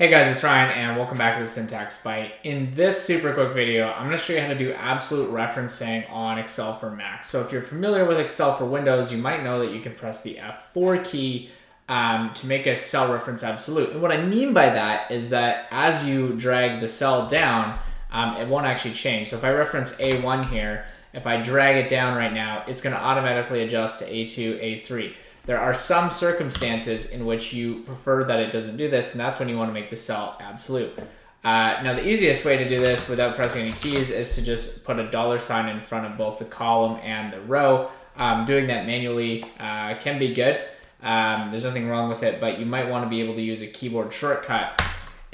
Hey guys, it's Ryan and welcome back to the Syntax Bite. In this super quick video, I'm going to show you how to do absolute referencing on Excel for Mac. So if you're familiar with Excel for Windows, you might know that you can press the F4 key to make a cell reference absolute. And what I mean by that is that as you drag the cell down, it won't actually change. So if I reference A1 here, if I drag it down right now, it's going to automatically adjust to A2, A3. There are some circumstances in which you prefer that it doesn't do this, and that's when you want to make the cell absolute. Now, the easiest way to do this without pressing any keys is to just put a $ in front of both the column and the row. Doing that manually can be good. There's nothing wrong with it, but you might want to be able to use a keyboard shortcut.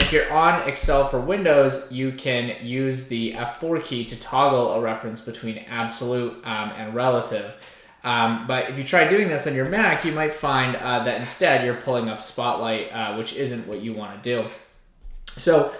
If you're on Excel for Windows, you can use the F4 key to toggle a reference between absolute and relative. But if you try doing this on your Mac, you might find that instead you're pulling up Spotlight, which isn't what you want to do. So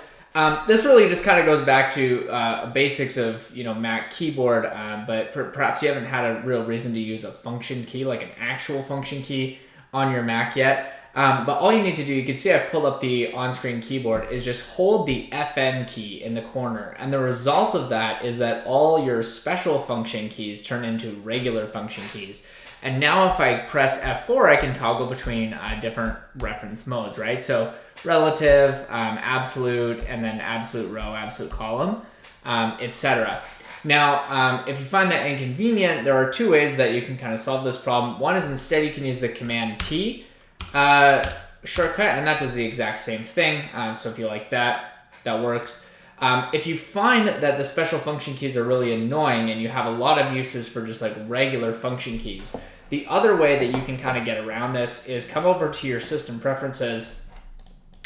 this really just kind of goes back to basics of Mac keyboard, but perhaps you haven't had a real reason to use a function key, like an actual function key on your Mac yet. But all you need to do, you can see I've pulled up the on-screen keyboard, is just hold the FN key in the corner. And the result of that is that all your special function keys turn into regular function keys. And now if I press F4, I can toggle between different reference modes, right? So relative, absolute, and then absolute row, absolute column, etc. Now, if you find that inconvenient, there are two ways that you can kind of solve this problem. One is instead you can use the Command T shortcut, and that does the exact same thing. So if you like that, that works. If you find that the special function keys are really annoying and you have a lot of uses for just like regular function keys, the other way that you can kind of get around this is come over to your system preferences.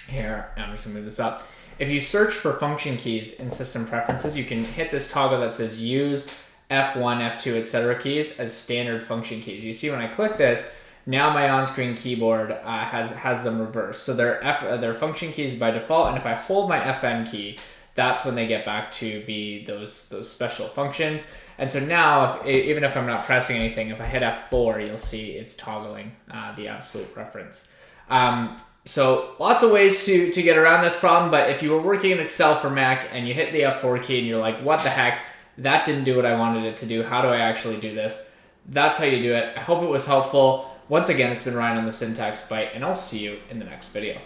Here, I'm just gonna move this up. If you search for function keys in system preferences, you can hit this toggle that says use F1, F2, etc. keys as standard function keys. You see when I click this, now my on-screen keyboard has them reversed. So they're function keys by default, and if I hold my FN key, that's when they get back to be those special functions. And so now, even if I'm not pressing anything, if I hit F4, you'll see it's toggling the absolute reference. So lots of ways to get around this problem, but if you were working in Excel for Mac and you hit the F4 key and you're like, what the heck, that didn't do what I wanted it to do, how do I actually do this? That's how you do it. I hope it was helpful. Once again, it's been Ryan on the Syntax Bite, and I'll see you in the next video.